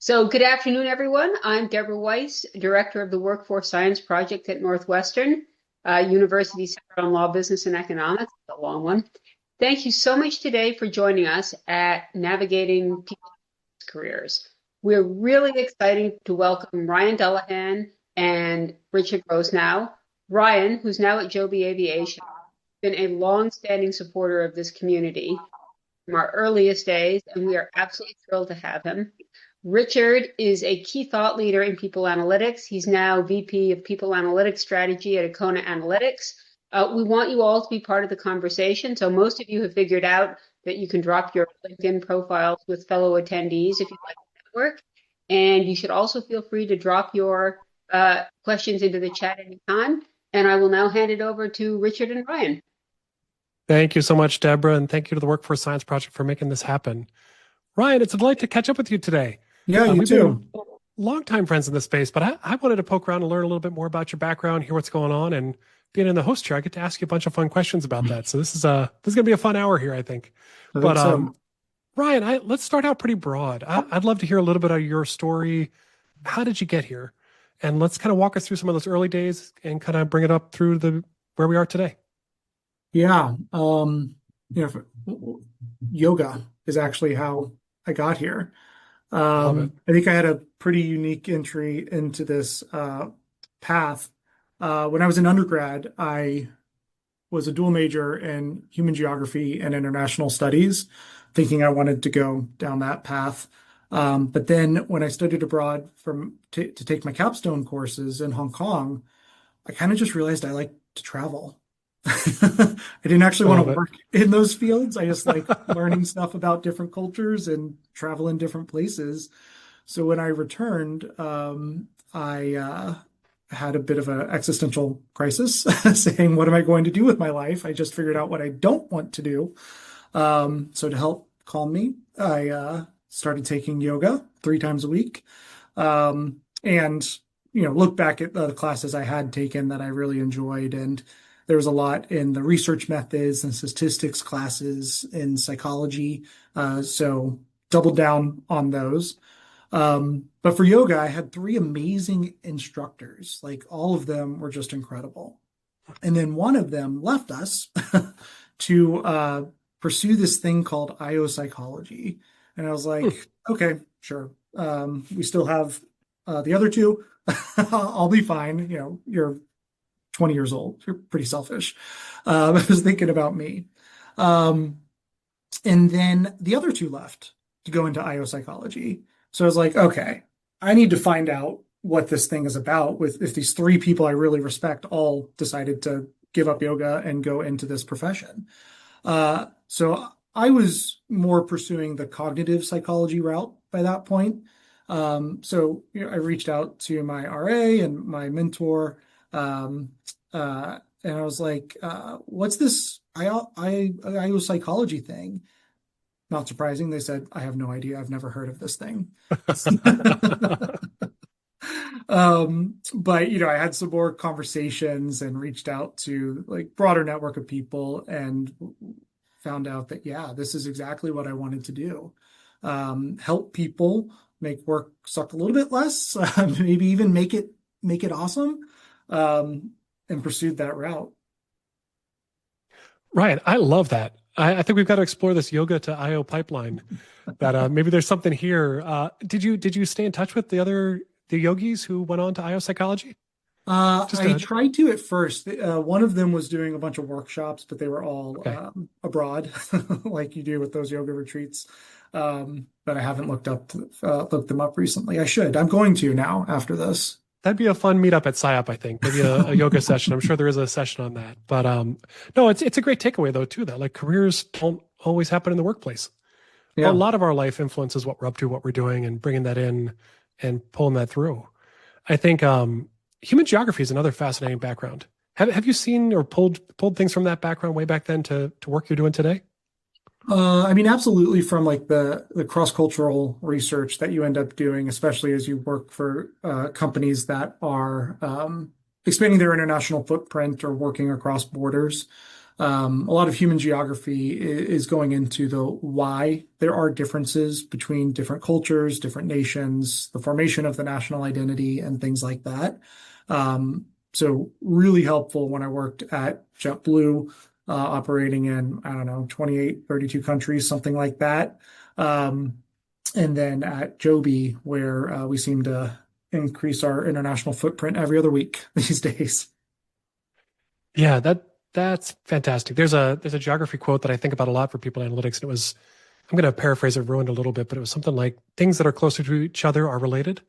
So, good afternoon, everyone. I'm Deborah Weiss, Director of the Workforce Science Project at Northwestern University Center on Law, Business, and Economics, a long one. Thank you so much today for joining us at Navigating People's Careers. We're really excited to welcome Ryan Dullaghan and Richard Rosenow. Ryan, who's now at Joby Aviation, has been a long-standing supporter of this community from our earliest days, and we are absolutely thrilled to have him. Richard is a key thought leader in people analytics. He's now VP of People Analytics Strategy at Acona Analytics. We want you all to be part of the conversation. So most of you have figured out that you can drop your LinkedIn profiles with fellow attendees if you'd like to network. And you should also feel free to drop your questions into the chat anytime. And I will now hand it over to Richard and Ryan. Thank you so much, Deborah, and thank you to the Workforce Science Project for making this happen. Ryan, it's a delight to catch up with you today. Yeah, you we've too. been longtime friends in this space, but I wanted to poke around and learn a little bit more about your background, hear what's going on, and being in the host chair, I get to ask you a bunch of fun questions about that. So this is going to be a fun hour here, I think. Ryan, let's start out pretty broad. I'd love to hear a little bit of your story. How did you get here? And let's kind of walk us through some of those early days and kind of bring it up through where we are today. Yeah, yoga is actually how I got here. I think I had a pretty unique entry into this path. When I was an undergrad, I was a dual major in human geography and international studies, thinking I wanted to go down that path. But then when I studied abroad to take my capstone courses in Hong Kong, I kind of just realized I like to travel. I didn't actually want to work in those fields. I just like learning stuff about different cultures and travel in different places. So when I returned, I had a bit of an existential crisis saying, what am I going to do with my life? I just figured out what I don't want to do. So to help calm me, I started taking yoga 3 times a week. And look back at the classes I had taken that I really enjoyed, and there was a lot in the research methods and statistics classes in psychology. So doubled down on those. But for yoga, I had 3 amazing instructors. Like all of them were just incredible. And then one of them left us to pursue this thing called IO psychology. And I was like, okay, sure. We still have the other 2. I'll be fine. You're 20 years old. You're pretty selfish. I was thinking about me. And then the other 2 left to go into IO psychology. So I was like, okay, I need to find out what this thing is about if these 3 people I really respect all decided to give up yoga and go into this profession. So I was more pursuing the cognitive psychology route by that point. So I reached out to my RA and my mentor, and I was like, what's this IO psychology thing? Not surprising. They said, I have no idea. I've never heard of this thing. But, I had some more conversations and reached out to like broader network of people and found out that, yeah, this is exactly what I wanted to do. Help people make work suck a little bit less, maybe even make it awesome, and pursued that route. Right. I love that. I think we've got to explore this yoga to IO pipeline. That maybe there's something here. Did you stay in touch with the yogis who went on to IO psychology? I tried to at first. One of them was doing a bunch of workshops, but they were all abroad, like you do with those yoga retreats. But I haven't looked them up recently. I should. I'm going to now after this. That'd be a fun meetup at SciOp, I think. Maybe a yoga session. I'm sure there is a session on that. But no, it's a great takeaway though too. That like careers don't always happen in the workplace. Yeah. A lot of our life influences what we're up to, what we're doing, and bringing that in and pulling that through. I think human geography is another fascinating background. Have you seen or pulled things from that background way back then to work you're doing today? Absolutely, from like the cross-cultural research that you end up doing, especially as you work for companies that are expanding their international footprint or working across borders. A lot of human geography is going into the why there are differences between different cultures, different nations, the formation of the national identity, and things like that. So really helpful when I worked at JetBlue, operating in, I don't know, 28, 32 countries, something like that. And then at Joby, where we seem to increase our international footprint every other week these days. Yeah, that's fantastic. There's a geography quote that I think about a lot for people in analytics, and it was, I'm going to paraphrase it, ruined a little bit, but it was something like things that are closer to each other are related.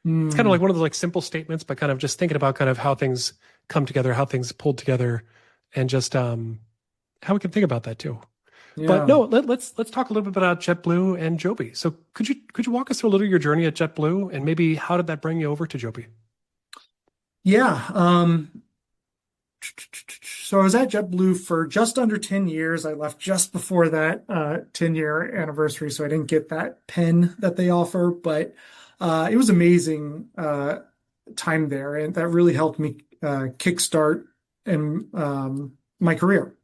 It's kind of Mm, like one of those like simple statements, but kind of just thinking about kind of how things come together, how things pulled together, and just how we can think about that too. But yeah. no, let's talk a little bit about JetBlue and Joby. So could you walk us through a little of your journey at JetBlue and maybe how did that bring you over to Joby? Yeah. So I was at JetBlue for just under 10 years. I left just before that 10-year anniversary, so I didn't get that pen that they offer, but it was amazing time there, and that really helped me kickstart and my career.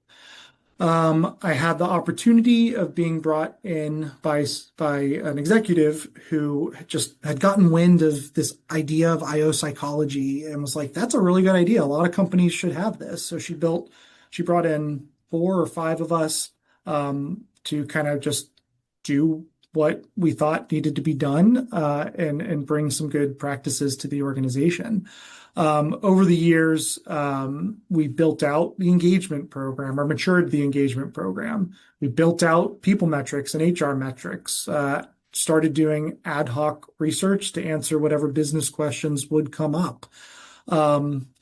I had the opportunity of being brought in by an executive who just had gotten wind of this idea of IO psychology and was like, "That's a really good idea. A lot of companies should have this." So she brought in four or five of us to kind of just do what we thought needed to be done and bring some good practices to the organization. Over the years, we built out the engagement program or matured the engagement program. We built out people metrics and HR metrics, started doing ad hoc research to answer whatever business questions would come up.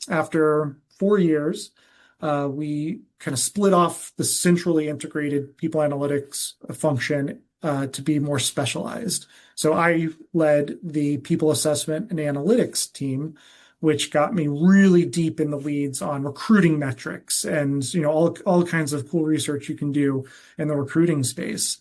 After 4 years, we kind of split off the centrally integrated people analytics function to be more specialized. So I led the people assessment and analytics team, which got me really deep in the weeds on recruiting metrics and all kinds of cool research you can do in the recruiting space.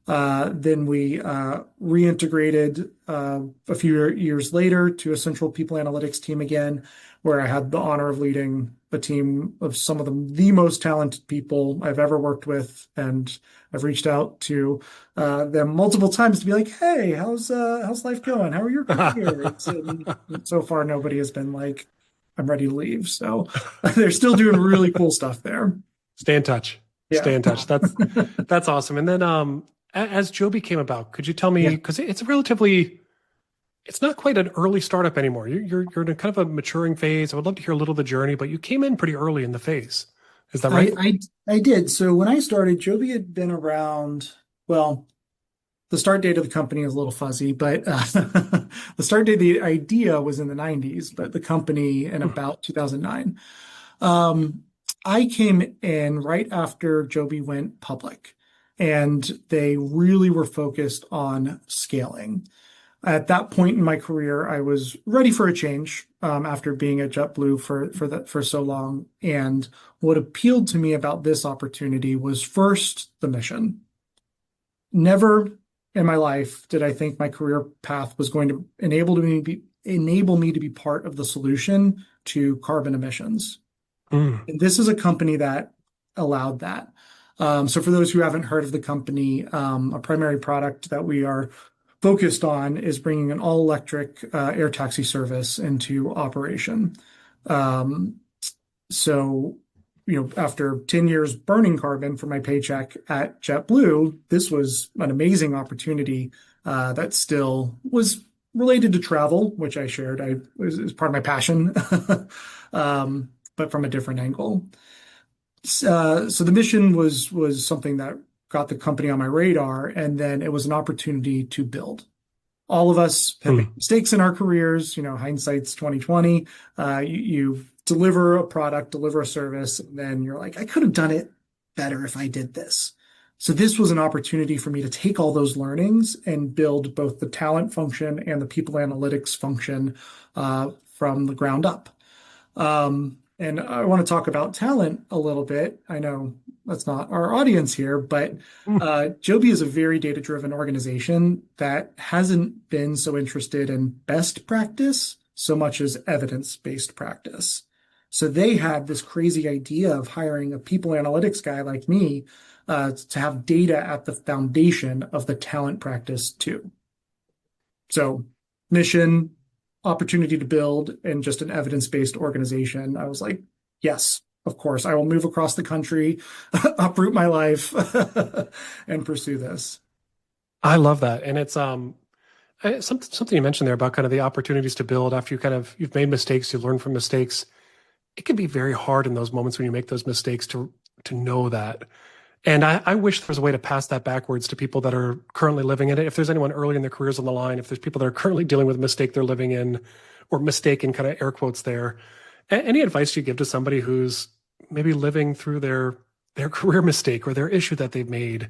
Then we reintegrated a few years later to a central people analytics team again, where I had the honor of leading a team of some of the most talented people I've ever worked with, and I've reached out to them multiple times to be like, "Hey, how's life going? How are your careers?" And so far, nobody has been like, "I'm ready to leave." So they're still doing really cool stuff there. Stay in touch. Yeah. Stay in touch. That's awesome. And then as Joby came about, could you tell me, Yeah. because it's a relatively, it's not quite an early startup anymore. You're in a kind of a maturing phase. I would love to hear a little of the journey, but you came in pretty early in the phase. Is that I, right? I I did. So when I started, Joby had been around, well, the start date of the company is a little fuzzy, but the start date, the idea was in the 90s, but the company in Hmm. about 2009. Um, I came in right after Joby went public, and they really were focused on scaling. At that point in my career, I was ready for a change after being at JetBlue for so long. And what appealed to me about this opportunity was first the mission. Never in my life did I think my career path was going to enable me to be part of the solution to carbon emissions. Mm. And this is a company that allowed that. So for those who haven't heard of the company, a primary product that we are focused on is bringing an all-electric air taxi service into operation. Um, so, after 10 years burning carbon for my paycheck at JetBlue, this was an amazing opportunity that still was related to travel, which I shared. I was part of my passion, but from a different angle. So the mission was something that got the company on my radar, and then it was an opportunity to build. All of us have made Mm. mistakes in our careers. Hindsight's 2020. You deliver a product, deliver a service, and then you're like, I could have done it better if I did this. So this was an opportunity for me to take all those learnings and build both the talent function and the people analytics function from the ground up. And I want to talk about talent a little bit. I know that's not our audience here, but Mm. Joby is a very data-driven organization that hasn't been so interested in best practice so much as evidence-based practice. So they had this crazy idea of hiring a people analytics guy like me to have data at the foundation of the talent practice too. So mission, opportunity to build, and just an evidence-based organization. I was like, yes, of course, I will move across the country, uproot my life, and pursue this. I love that. And it's something you mentioned there about kind of the opportunities to build after you've made mistakes, you learn from mistakes. It can be very hard in those moments when you make those mistakes to know that. And I wish there was a way to pass that backwards to people that are currently living in it. If there's anyone early in their careers on the line, if there's people that are currently dealing with a mistake they're living in, or mistake in kind of air quotes there, any advice you give to somebody who's maybe living through their career mistake or their issue that they've made,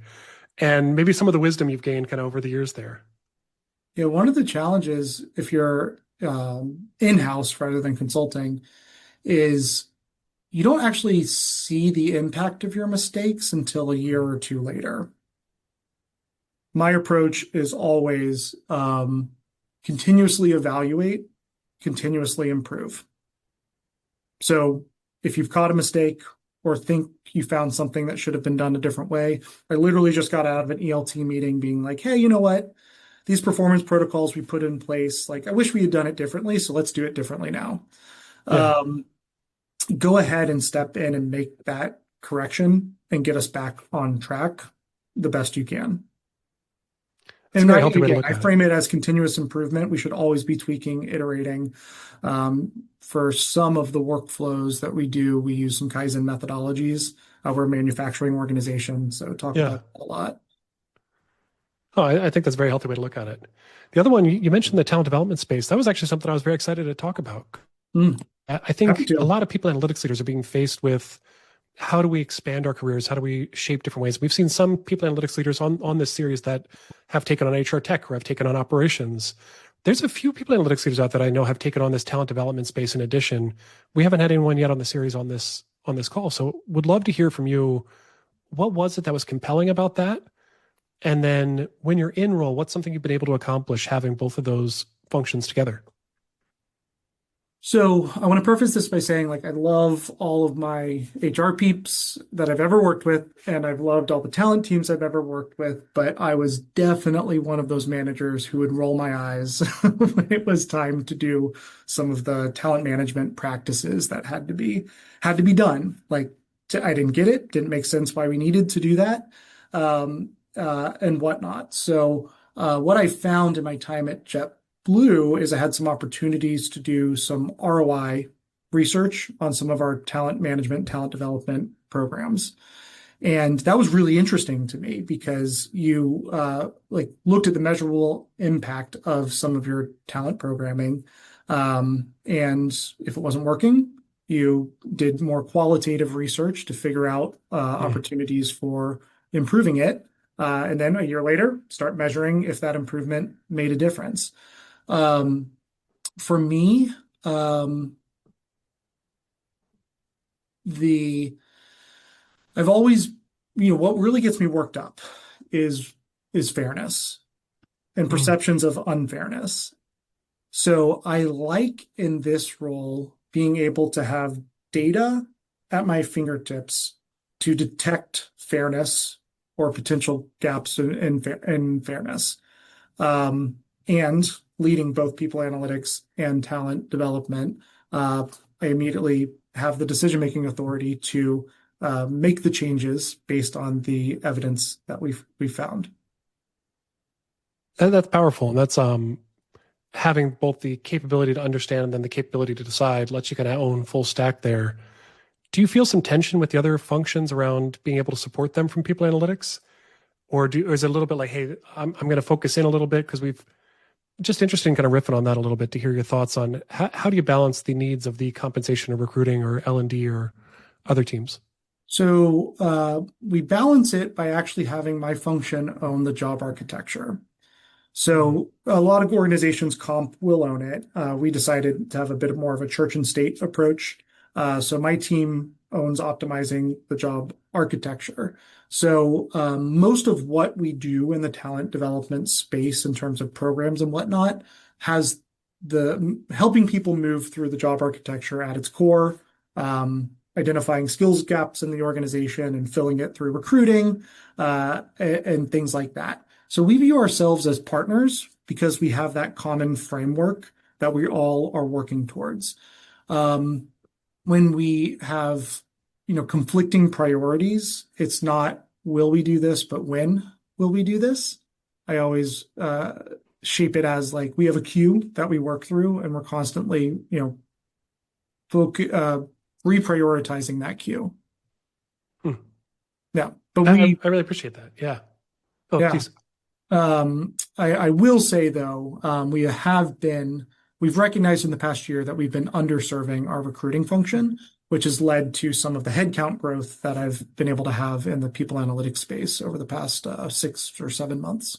and maybe some of the wisdom you've gained kind of over the years there? Yeah, one of the challenges if you're in-house rather than consulting is you don't actually see the impact of your mistakes until a year or two later. My approach is always continuously evaluate, continuously improve. So if you've caught a mistake or think you found something that should have been done a different way, I literally just got out of an ELT meeting being like, hey, you know what? These performance protocols we put in place, like I wish we had done it differently, so let's do it differently now. Yeah, Go ahead and step in and make that correction and get us back on track the best you can. it's a And very healthy way to again, look I at it. frame it as continuous improvement. We should always be tweaking, iterating. For some of the workflows that we do, we use some Kaizen methodologies. We're a manufacturing organization, so talk Yeah. about that a lot. Oh, I think that's a very healthy way to look at it. The other one, you mentioned the talent development space. That was actually something I was very excited to talk about. Mm, I happy think a to. lot of people analytics leaders are being faced with how do we expand our careers? How do we shape different ways? We've seen some people analytics leaders on this series that have taken on HR tech or have taken on operations. There's a few people analytics leaders out that I know have taken on this talent development space in addition. We haven't had anyone yet on the series on this call. So would love to hear from you. What was it that was compelling about that? And then when you're in role, what's something you've been able to accomplish having both of those functions together? So I want to preface this by saying, like, I love all of my HR peeps that I've ever worked with, and I've loved all the talent teams I've ever worked with, but I was definitely one of those managers who would roll my eyes when it was time to do some of the talent management practices that had to be done. Like, I didn't get it, didn't make sense why we needed to do that, and whatnot. So what I found in my time at JetBlue is I had some opportunities to do some ROI research on some of our talent management, talent development programs. And that was really interesting to me because you like looked at the measurable impact of some of your talent programming. And if it wasn't working, you did more qualitative research to figure out Mm. opportunities for improving it. And then a year later, start measuring if that improvement made a difference. Um, for me, the I've always, what really gets me worked up is is fairness and Mm. perceptions of unfairness. So I like in this role being able to have data at my fingertips to detect fairness or potential gaps in fairness. And leading both people analytics and talent development, I immediately have the decision-making authority to make the changes based on the evidence that we've found. That's powerful. And that's having both the capability to understand and then the capability to decide lets you kind of own full stack there. Do you feel some tension with the other functions around being able to support them from people analytics? Or is it a little bit like, hey, I'm going to focus in a little bit because we've just interested in kind of riffing on that a little bit to hear your thoughts on how do you balance the needs of the compensation of recruiting or L&D or other teams? So we balance it by actually having my function own the job architecture. Mm. So a lot of organizations comp will own it. We decided to have a bit more of a church and state approach. So my team owns optimizing the job architecture. So most of what we do in the talent development space in terms of programs and whatnot has the helping people move through the job architecture at its core. identifying skills gaps in the organization and filling it through recruiting, and things like that. So we view ourselves as partners because we have that common framework that we all are working towards. When we have, conflicting priorities, it's not will we do this, but when will we do this? I always shape it as like we have a queue that we work through, and we're constantly, reprioritizing that queue. Hmm. Yeah, but I really appreciate that. Yeah. Oh, yeah. please. I will say though, we've recognized in the past year that we've been underserving our recruiting function, which has led to some of the headcount growth that I've been able to have in the people analytics space over the past 6 or 7 months.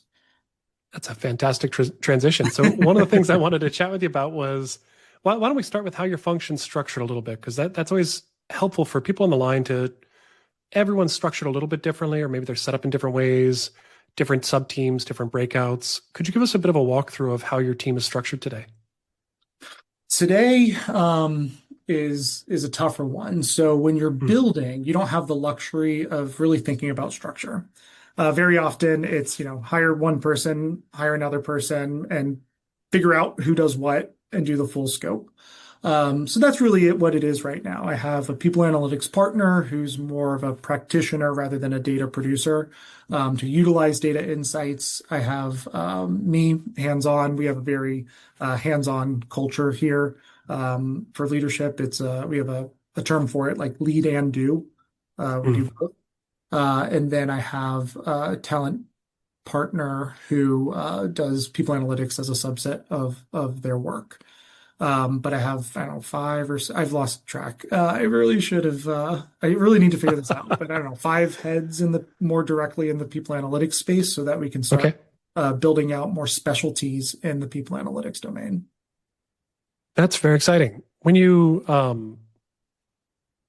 That's a fantastic transition. So one of the things I wanted to chat with you about was, why don't we start with how your function's structured a little bit? Because that's always helpful for people on the line everyone's structured a little bit differently, or maybe they're set up in different ways, different sub-teams, different breakouts. Could you give us a bit of a walkthrough of how your team is structured today? Today is a tougher one. So when you're building, you don't have the luxury of really thinking about structure. Very often it's, hire one person, hire another person, and figure out who does what and do the full scope. So that's really what it is right now. I have a people analytics partner who's more of a practitioner rather than a data producer, to utilize data insights. I have me hands-on. We have a very hands-on culture here. For leadership, we have a term for it, like lead and do. We do both. And then I have a talent partner who does people analytics as a subset of their work. But I have, I don't know, I've lost track. I really should have, I really need to figure this out, but I don't know, 5 heads more directly in the people analytics space so that we can start building out more specialties in the people analytics domain. That's very exciting.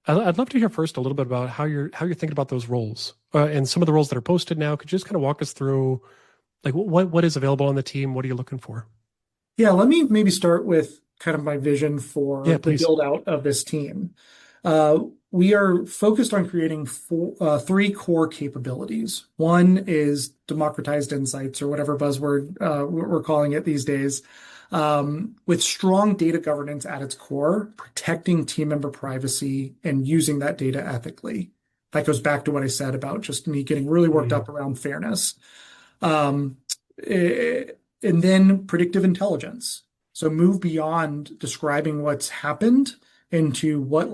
I'd love to hear first a little bit about how you're thinking about those roles, and some of the roles that are posted now. Could you just kind of walk us through, like, what is available on the team? What are you looking for? Yeah, let me maybe start with kind of my vision for the please. build out of this team. We are focused on creating 3 core capabilities. One is democratized insights, or whatever buzzword we're calling it these days, with strong data governance at its core, protecting team member privacy and using that data ethically. That goes back to what I said about just me getting really worked up around fairness. And then predictive intelligence. So move beyond describing what's happened into what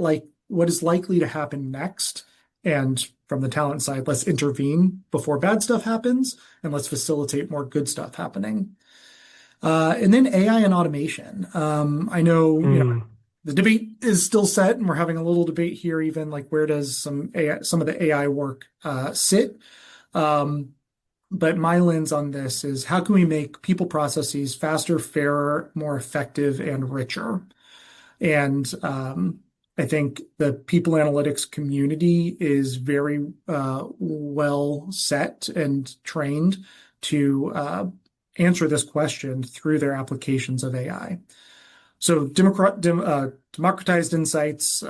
is likely to happen next. And from the talent side, let's intervene before bad stuff happens, and let's facilitate more good stuff happening. And then AI and automation. I know, the debate is still set, and we're having a little debate here, even like where does some of the AI work sit? But my lens on this is how can we make people processes faster, fairer, more effective, and richer? And I think the people analytics community is very well set and trained to answer this question through their applications of AI. So democratized insights,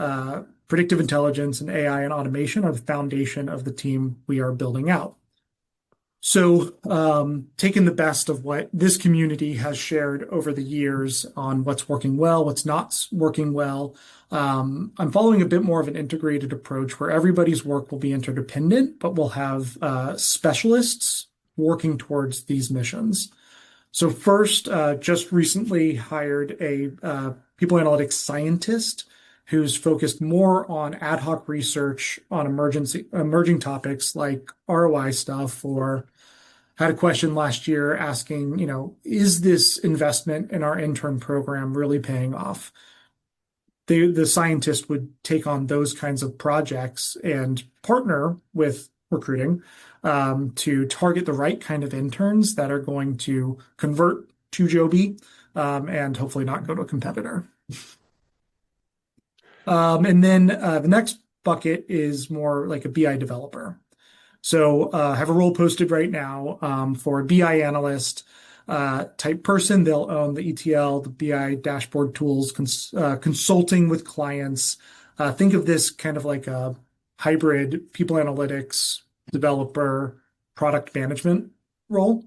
predictive intelligence, and AI and automation are the foundation of the team we are building out. So, taking the best of what this community has shared over the years on what's working well, what's not working well, I'm following a bit more of an integrated approach where everybody's work will be interdependent, but we'll have specialists working towards these missions. So first, just recently hired a people analytics scientist who's focused more on ad hoc research on emerging topics like ROI stuff, or had a question last year asking, is this investment in our intern program really paying off? The scientist would take on those kinds of projects and partner with recruiting to target the right kind of interns that are going to convert to Joby and hopefully not go to a competitor. And then the next bucket is more like a BI developer. So I have a role posted right now for a BI analyst type person. They'll own the ETL, the BI dashboard tools, consulting with clients, Think of this kind of like a hybrid people analytics developer product management role,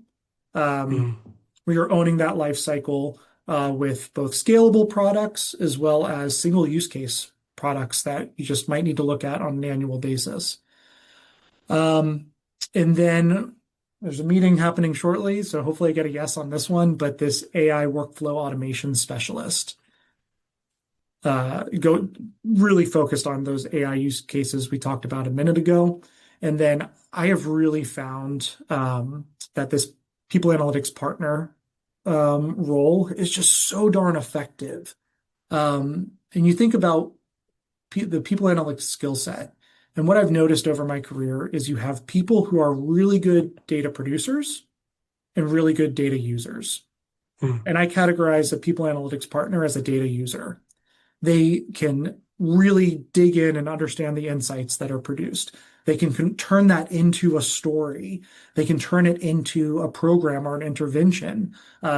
Mm. where you're owning that life cycle with both scalable products as well as single use case products that you just might need to look at on an annual basis. Um, and then there's a meeting happening shortly, so hopefully I get a yes on this one, but this AI workflow automation specialist go really focused on those AI use cases we talked about a minute ago. And then I have really found that this people analytics partner role is just so darn effective. And you think about the people analytics skill set. And what I've noticed over my career is you have people who are really good data producers and really good data users. Mm. And I categorize a people analytics partner as a data user. They can really dig in and understand the insights that are produced. They can turn that into a story. They can turn it into a program or an intervention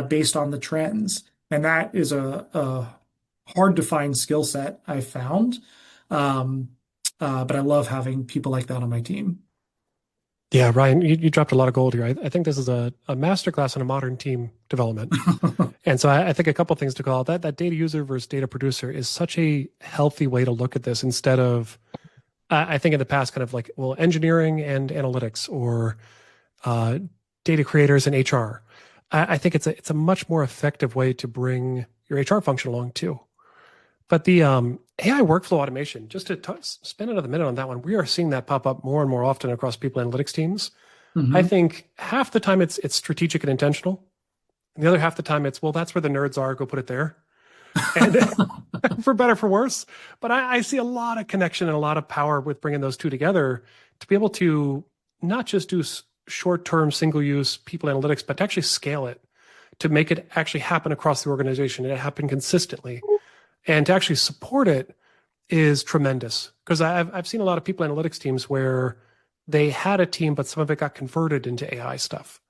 based on the trends. And that is a hard to find skill set I found. Um, but I love having people like that on my team. Yeah, Ryan, you dropped a lot of gold here. I think this is a masterclass in a modern team development. And so I think a couple things to call out. That data user versus data producer is such a healthy way to look at this instead of, I think in the past, kind of like, well, engineering and analytics or uh, data creators and HR. I think it's a much more effective way to bring your HR function along too. But the AI workflow automation, just to spend another minute on that one, we are seeing that pop up more and more often across people analytics teams. I Mhm. think half the time it's strategic and intentional. And the other half the time it's, well, that's where the nerds are, go put it there. And for better, for worse. But I see a lot of connection and a lot of power with bringing those two together to be able to not just do short-term single-use people analytics, but to actually scale it, to make it actually happen across the organization and it happen consistently. And to actually support it is tremendous because I've seen a lot of people analytics teams where they had a team, but some of it got converted into AI stuff.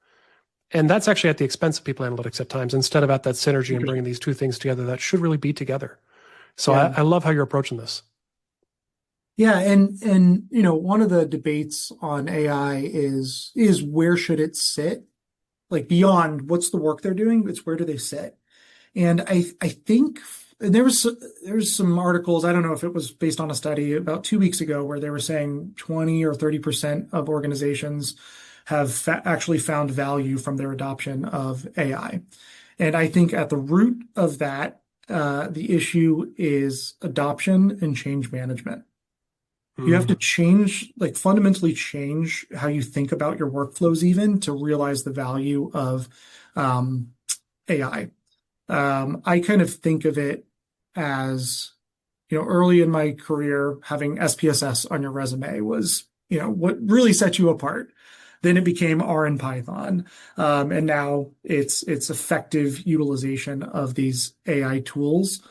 And that's actually at the expense of people analytics at times, instead of at that synergy and bringing Interesting. these two things together that should really be together. So Yeah. I love how you're approaching this. Yeah, and one of the debates on AI is where should it sit? Like beyond what's the work they're doing, it's where do they sit? And I think and there was some articles, I don't know if it was based on a study about 2 weeks ago where they were saying 20 or 30% of organizations have actually found value from their adoption of AI. And I think at the root of that, the issue is adoption and change management. You have to Mm. change, like fundamentally change how you think about your workflows even to realize the value of um, AI. I kind of think of it as, early in my career, having SPSS on your resume was, what really set you apart. Then it became R and Python. And now it's effective utilization of these AI tools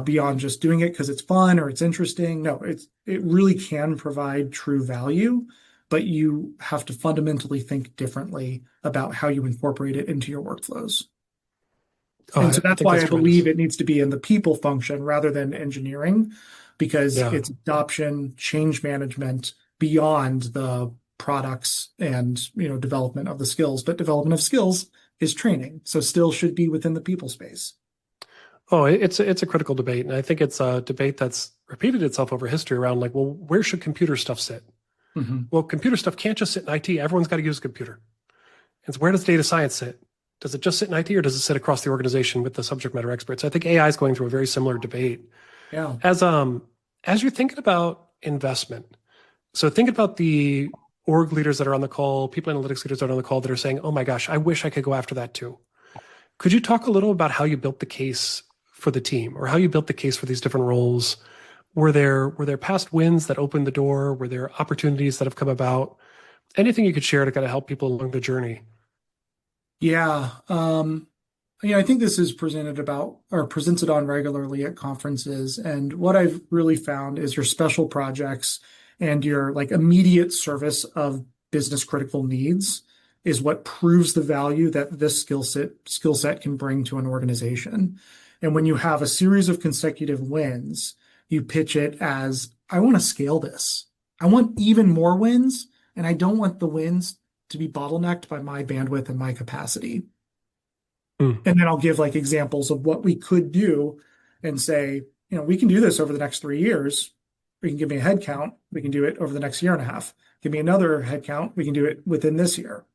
beyond just doing it because it's fun or it's interesting. No, it really can provide true value, but you have to fundamentally think differently about how you incorporate it into your workflows. Oh, And so I that's think why that's I believe tremendous. it needs to be in the people function rather than engineering, because Yeah. it's adoption, change management beyond the products and development of the skills. But development of skills is training, so still should be within the people space. Oh, it's a critical debate, and I think it's a debate that's repeated itself over history around like, well, where should computer stuff sit? Hmm. Well, computer stuff can't just sit in IT. Everyone's got to use a computer. And so where does data science sit? Does it just sit in IT or does it sit across the organization with the subject matter experts? I think AI is going through a very similar debate. Yeah. As you're thinking about investment, so think about the org leaders that are on the call, people analytics leaders that are on the call that are saying, "Oh my gosh, I wish I could go after that too." Could you talk a little about how you built the case for the team or how you built the case for these different roles? Were there past wins that opened the door? Were there opportunities that have come about? Anything you could share to kind of help people along the journey? Yeah. I think this is presented about or presented on regularly at conferences. And what I've really found is your special projects and your like immediate service of business critical needs is what proves the value that this skill set can bring to an organization. And when you have a series of consecutive wins, you pitch it as, I want to scale this. I want even more wins, and I don't want the wins to be bottlenecked by my bandwidth and my capacity. Mm. And then I'll give like examples of what we could do and say, we can do this over the next 3 years. We can give me a head count. We can do it over the next year and a half. Give me another head count. We can do it within this year.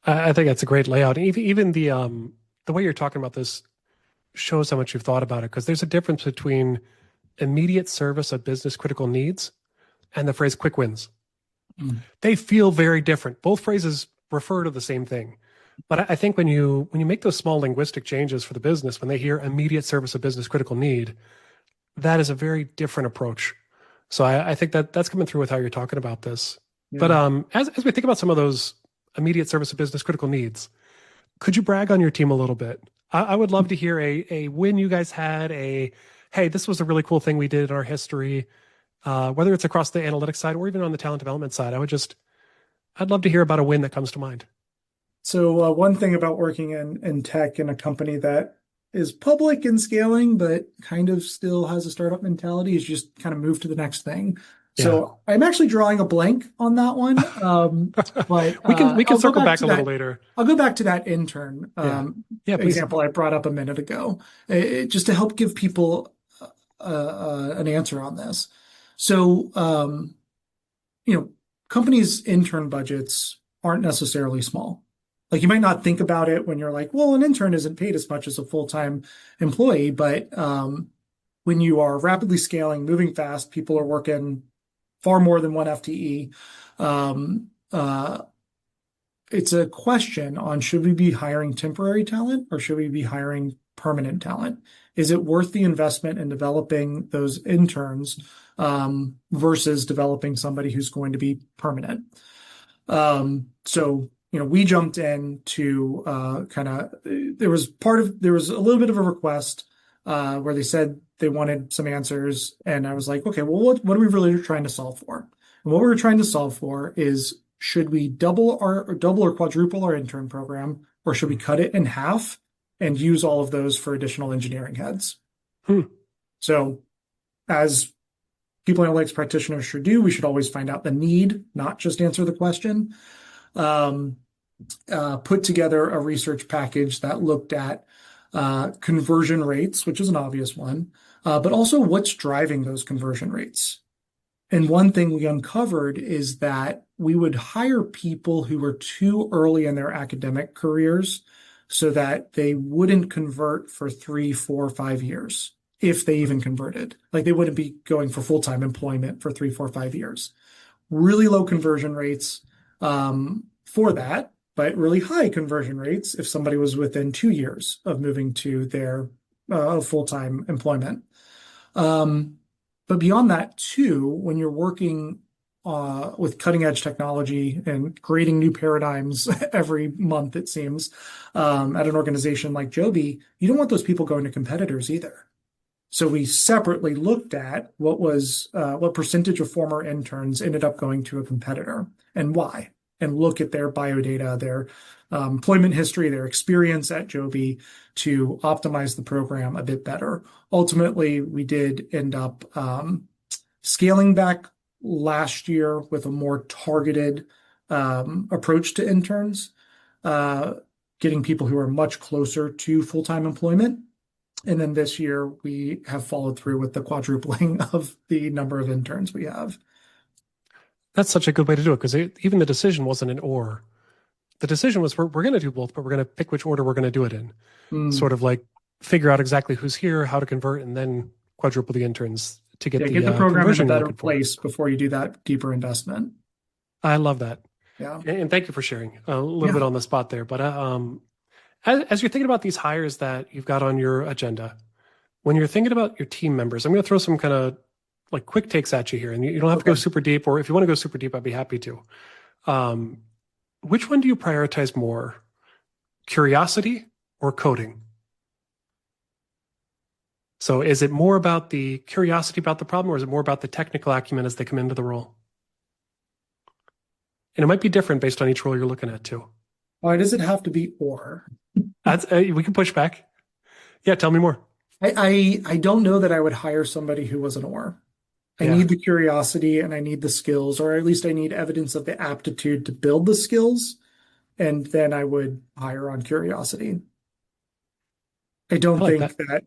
I think that's a great layout. Even the way you're talking about this shows how much you've thought about it, because there's a difference between immediate service of business critical needs and the phrase quick wins. They feel very different. Both phrases refer to the same thing. But I think when you make those small linguistic changes for the business, when they hear immediate service of business critical need, that is a very different approach. So I think that's coming through with how you're talking about this. Yeah. But as we think about some of those immediate service of business critical needs, could you brag on your team a little bit? I would love to hear a win you guys had, hey, this was a really cool thing we did in our history, whether it's across the analytics side or even on the talent development side. I'd love to hear about a win that comes to mind. So one thing about working in tech in a company that is public and scaling, but kind of still has a startup mentality, is just kind of move to the next thing. Yeah. So I'm actually drawing a blank on that one. But we can circle back a little later. I'll go back to that intern example I brought up a minute ago, just to help give people an answer on this. So, companies' intern budgets aren't necessarily small. Like, you might not think about it when you're like, well, an intern isn't paid as much as a full-time employee, but when you are rapidly scaling, moving fast, people are working far more than one FTE. It's a question on, should we be hiring temporary talent or should we be hiring permanent talent? Is it worth the investment in developing those interns versus developing somebody who's going to be permanent? So we jumped in to there was a little bit of a request where they said they wanted some answers. And I was like, okay, well, what are we really trying to solve for? And what we were trying to solve for is, should we double or quadruple our intern program, or should we cut it in half and use all of those for additional engineering heads? So as people analytics practitioners should do, we should always find out the need, not just answer the question. Put together a research package that looked at conversion rates, which is an obvious one, but also what's driving those conversion rates. And one thing we uncovered is that we would hire people who were too early in their academic careers so that they wouldn't convert for 3, 4, 5 years, if they even converted. Like, they wouldn't be going for full-time employment for 3, 4, 5 years. Really low conversion rates for that, but really high conversion rates if somebody was within 2 years of moving to their full-time employment. But beyond that, too, when you're working with cutting-edge technology and creating new paradigms every month, it seems, at an organization like Joby, you don't want those people going to competitors either. So we separately looked at what percentage of former interns ended up going to a competitor and why, and look at their biodata, their employment history, their experience at Joby to optimize the program a bit better. Ultimately, we did end up scaling back last year with a more targeted approach to interns, getting people who are much closer to full-time employment. And then this year, we have followed through with the quadrupling of the number of interns we have. That's such a good way to do it, because even the decision wasn't an or. The decision was we're going to do both, but we're going to pick which order we're going to do it in. Sort of like figure out exactly who's here, how to convert, and then quadruple the interns to get the program in a better place before you do that deeper investment. I love that. Yeah. And thank you for sharing a little bit on the spot there. But as you're thinking about these hires that you've got on your agenda, when you're thinking about your team members, I'm going to throw some kind of like quick takes at you here, and you don't have to go super deep, or if you want to go super deep, I'd be happy to. Which one do you prioritize more, curiosity or coding? So is it more about the curiosity about the problem, or is it more about the technical acumen as they come into the role? And it might be different based on each role you're looking at too. Why does it have to be or? We can push back. Yeah, tell me more. I don't know that I would hire somebody who was an or. I Yeah. need the curiosity and I need the skills, or at least I need evidence of the aptitude to build the skills, and then I would hire on curiosity. I I don't like that. think that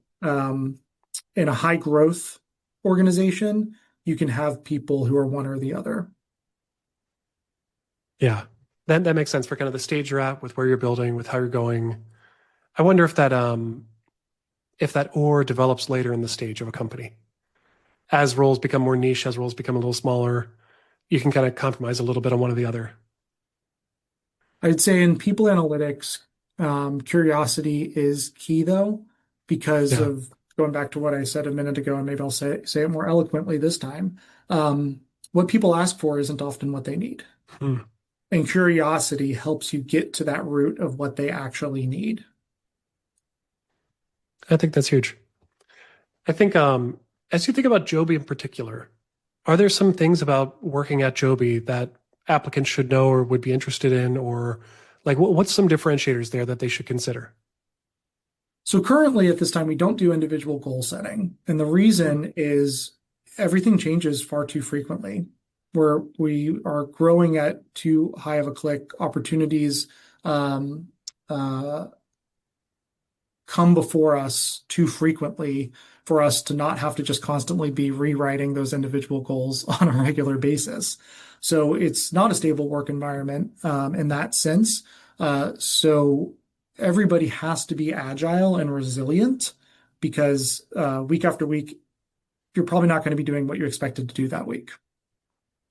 in a high growth organization, you can have people who are one or the other. Yeah. That makes sense for kind of the stage you're at with where you're building, with how you're going. I wonder if that or develops later in the stage of a company. As roles become more niche, as roles become a little smaller, you can kind of compromise a little bit on one or the other. I'd say in people analytics, curiosity is key though, because Yeah. of going back to what I said a minute ago, and maybe I'll say it more eloquently this time. What people ask for isn't often what they need. Hmm. And curiosity helps you get to that root of what they actually need. I think that's huge. I think as you think about Joby in particular, are there some things about working at Joby that applicants should know or would be interested in, or like what's some differentiators there that they should consider? So currently at this time, we don't do individual goal setting. And the Hmm. reason is everything changes far too frequently, where we are growing at too high of a click. Opportunities um, uh, come before us too frequently for us to not have to just constantly be rewriting those individual goals on a regular basis. So it's not a stable work environment in that sense. So everybody has to be agile and resilient because week after week, you're probably not going to be doing what you expected to do that week.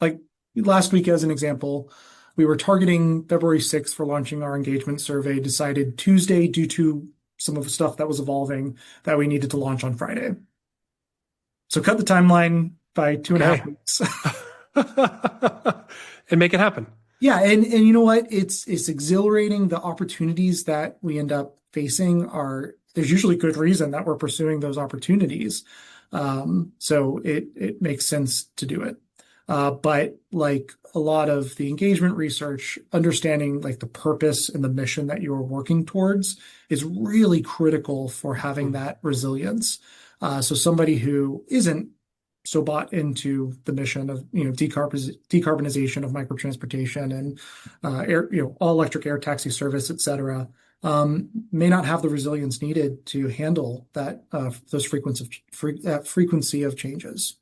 Like last week, as an example, we were targeting February 6th for launching our engagement survey, decided Tuesday due to some of the stuff that was evolving that we needed to launch on Friday. So cut the timeline by two and a half Okay. weeks. And make it happen. Yeah, and you know what? It's exhilarating. The opportunities that we end up facing are there's usually good reason that we're pursuing those opportunities. So it makes sense to do it. But like a lot of the engagement research, understanding like the purpose and the mission that you are working towards is really critical for having Hmm. that resilience. So somebody who isn't so bought into the mission of decarbonization of microtransportation and air all electric air taxi service, et cetera, may not have the resilience needed to handle those frequency of changes.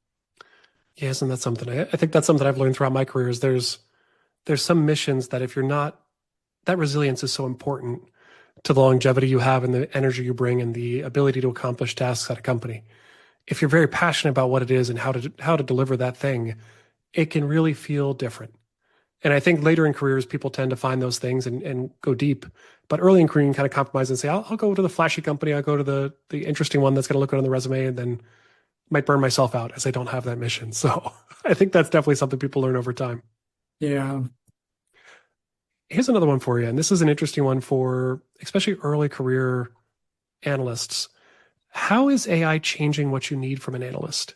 Yeah, isn't that something? I think that's something I've learned throughout my career is there's some missions that if you're not, that resilience is so important to the longevity you have and the energy you bring and the ability to accomplish tasks at a company. If you're very passionate about what it is and how to deliver that thing, it can really feel different. And I think later in careers, people tend to find those things and go deep. But early in career, you can kind of compromise and say, I'll go to the flashy company. I'll go to the interesting one that's going to look good on the resume, and then might burn myself out as I don't have that mission. So I think that's definitely something people learn over time. Yeah. Here's another one for you. And this is an interesting one for especially early career analysts. How is AI changing what you need from an analyst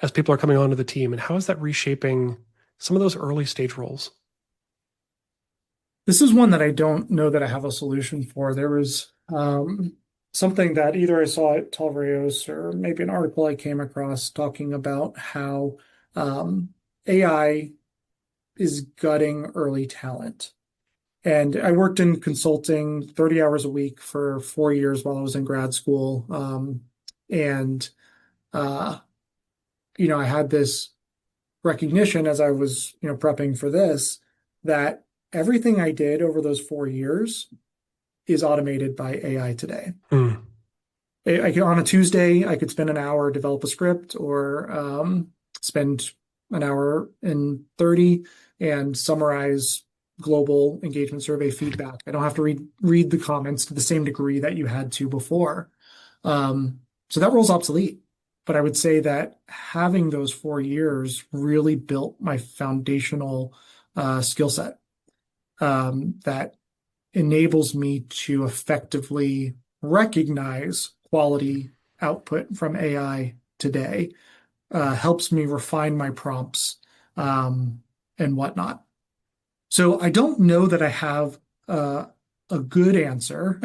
as people are coming onto the team? And how is that reshaping some of those early stage roles? This is one that I don't know that I have a solution for. There was something that either I saw at TALREOS or maybe an article I came across talking about how AI is gutting early talent. And I worked in consulting 30 hours a week for 4 years while I was in grad school. And, uh, I had this recognition as I was, prepping for this, that everything I did over those 4 years is automated by AI today. Hmm. On a Tuesday, I could spend an hour, develop a script, or spend an hour and 30 and summarize global engagement survey feedback. I don't have to read the comments to the same degree that you had to before. So that role's obsolete. But I would say that having those 4 years really built my foundational skill set that enables me to effectively recognize quality output from AI today, helps me refine my prompts and whatnot. So I don't know that I have a good answer.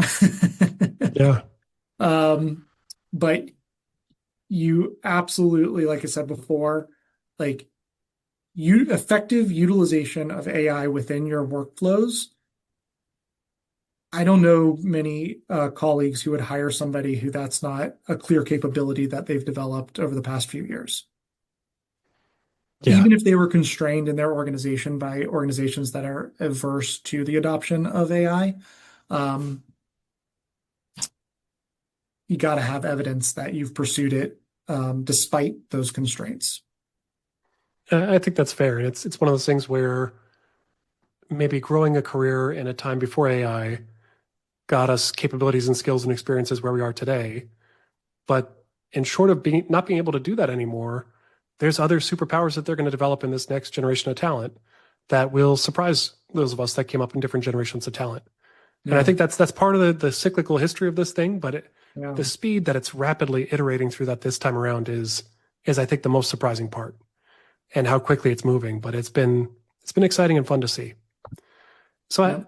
Yeah. um, But you absolutely, like I said before, like effective utilization of AI within your workflows. I don't know many colleagues who would hire somebody who that's not a clear capability that they've developed over the past few years. Yeah. Even if they were constrained in their organization by organizations that are averse to the adoption of AI, um, you got to have evidence that you've pursued it despite those constraints. I think that's fair. And it's one of those things where maybe growing a career in a time before AI got us capabilities and skills and experiences where we are today. But in short of being not being able to do that anymore, there's other superpowers that they're going to develop in this next generation of talent that will surprise those of us that came up in different generations of talent. And I Yeah, think that's part of the cyclical history of this thing. But yeah, the speed that it's rapidly iterating through that this time around is I think the most surprising part, and how quickly it's moving. But it's been exciting and fun to see. So yeah.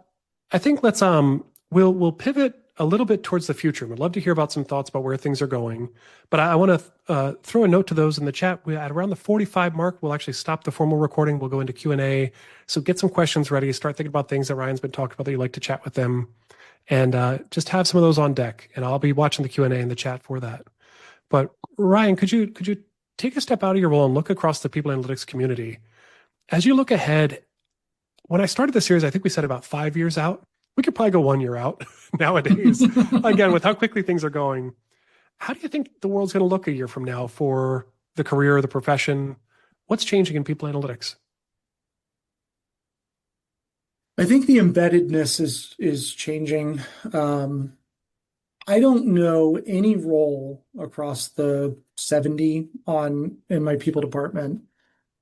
I think we'll pivot a little bit towards the future. We'd love to hear about some thoughts about where things are going. But I want to throw a note to those in the chat. At around the 45 mark, we'll actually stop the formal recording. We'll go into Q&A. So get some questions ready. Start thinking about things that Ryan's been talking about that you'd like to chat with them, and just have some of those on deck. And I'll be watching the Q&A in the chat for that. But Ryan, could you take a step out of your role and look across the people analytics community as you look ahead? When I started the series, I think we said about 5 years out. We could probably go 1 year out nowadays. Again, with how quickly things are going, how do you think the world's going to look a year from now for the career, the profession? What's changing in people analytics? I think the embeddedness is changing. I don't know any role across the 70 on in my people department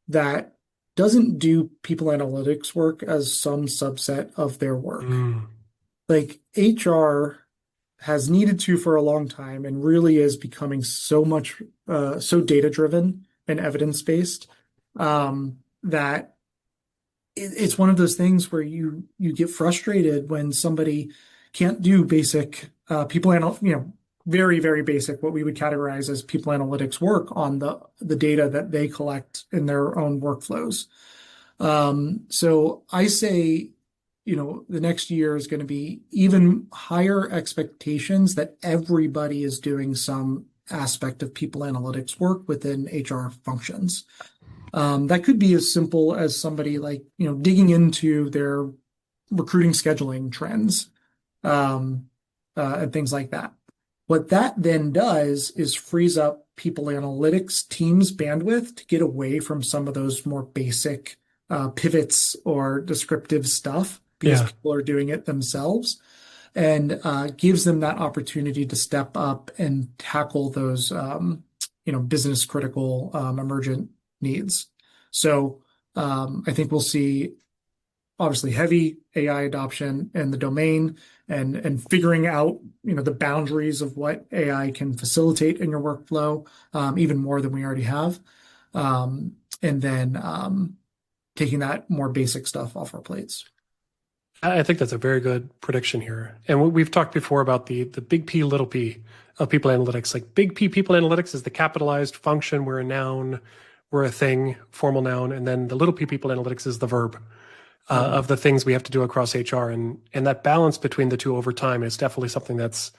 that doesn't do people analytics work as some subset of their work. Mm, Like HR has needed to for a long time and really is becoming so data driven and evidence based that it's one of those things where you get frustrated when somebody can't do basic very, very basic, what we would categorize as people analytics work on the data that they collect in their own workflows. So I say, the next year is going to be even higher expectations that everybody is doing some aspect of people analytics work within HR functions. That could be as simple as somebody like, digging into their recruiting scheduling trends, and things like that. What that then does is frees up people analytics teams' bandwidth to get away from some of those more basic pivots or descriptive stuff because yeah. people are doing it themselves, and gives them that opportunity to step up and tackle those business critical emergent needs. So I think we'll see obviously heavy AI adoption in the domain, and figuring out the boundaries of what AI can facilitate in your workflow, even more than we already have, and then taking that more basic stuff off our plates. I think that's a very good prediction here. And we've talked before about the big P, little p of people analytics. Like big P people analytics is the capitalized function. We're a noun, we're a thing, formal noun. And then the little p people analytics is the verb of the things we have to do across HR. And that balance between the two over time is definitely something that's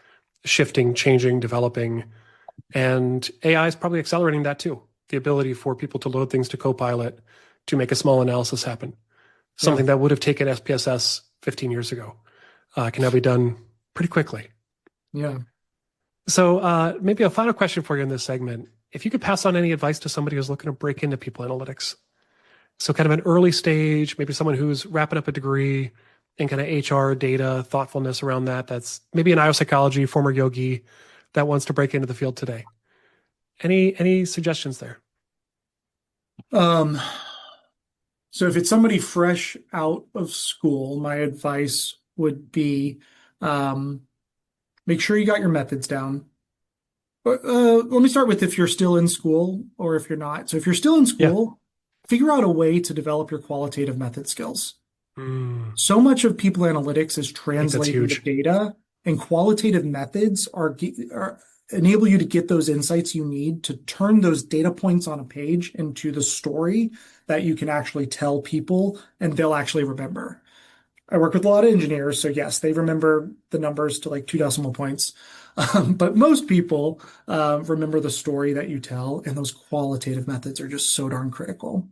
shifting, changing, developing. And AI is probably accelerating that too. The ability for people to load things to Copilot to make a small analysis happen. Something that would have taken SPSS 15 years ago can now be done pretty quickly. Yeah. So maybe a final question for you in this segment. If you could pass on any advice to somebody who's looking to break into people analytics, so kind of an early stage, maybe someone who's wrapping up a degree in kind of HR data, thoughtfulness around that, that's maybe an IO psychology, former yogi that wants to break into the field today. Any suggestions there? So if it's somebody fresh out of school, my advice would be make sure you got your methods down. Let me start with if you're still in school or if you're not. So if you're still in Yeah. school, figure out a way to develop your qualitative method skills. Mm, So much of people analytics is I think that's translating the huge. data, and qualitative methods enable you to get those insights you need to turn those data points on a page into the story that you can actually tell people and they'll actually remember. I work with a lot of engineers, so yes, they remember the numbers to like 2 decimal points. But most people remember the story that you tell, and those qualitative methods are just so darn critical.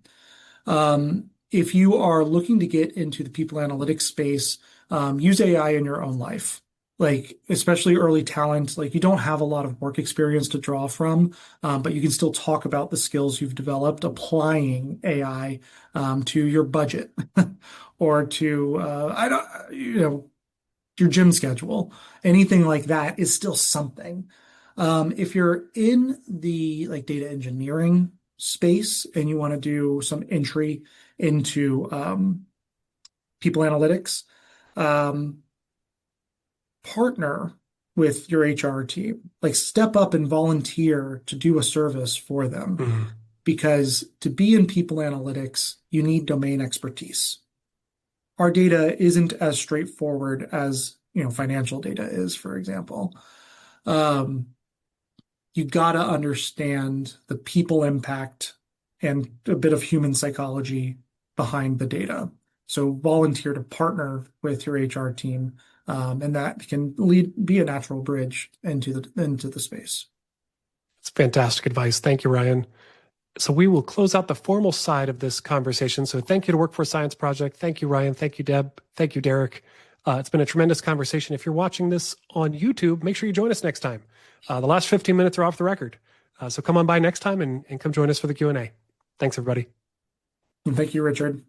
If you are looking to get into the people analytics space, use AI in your own life. Like, especially early talent, like you don't have a lot of work experience to draw from, but you can still talk about the skills you've developed applying AI to your budget or to I don't your gym schedule. Anything like that is still something. If you're in the like data engineering space and you want to do some entry into people analytics, um, partner with your HR team. Like step up and volunteer to do a service for them. Mm-hmm. Because to be in people analytics, you need domain expertise. Our data isn't as straightforward as, financial data is, for example. You got to understand the people impact and a bit of human psychology behind the data. So volunteer to partner with your HR team, and that can be a natural bridge into the space. It's fantastic advice. Thank you, Ryan. So we will close out the formal side of this conversation. So thank you to Workforce Science Project. Thank you, Ryan. Thank you, Deb. Thank you, Derek. It's been a tremendous conversation. If you're watching this on YouTube, make sure you join us next time. The last 15 minutes are off the record. So come on by next time and come join us for the Q&A. Thanks, everybody. And thank you, Richard.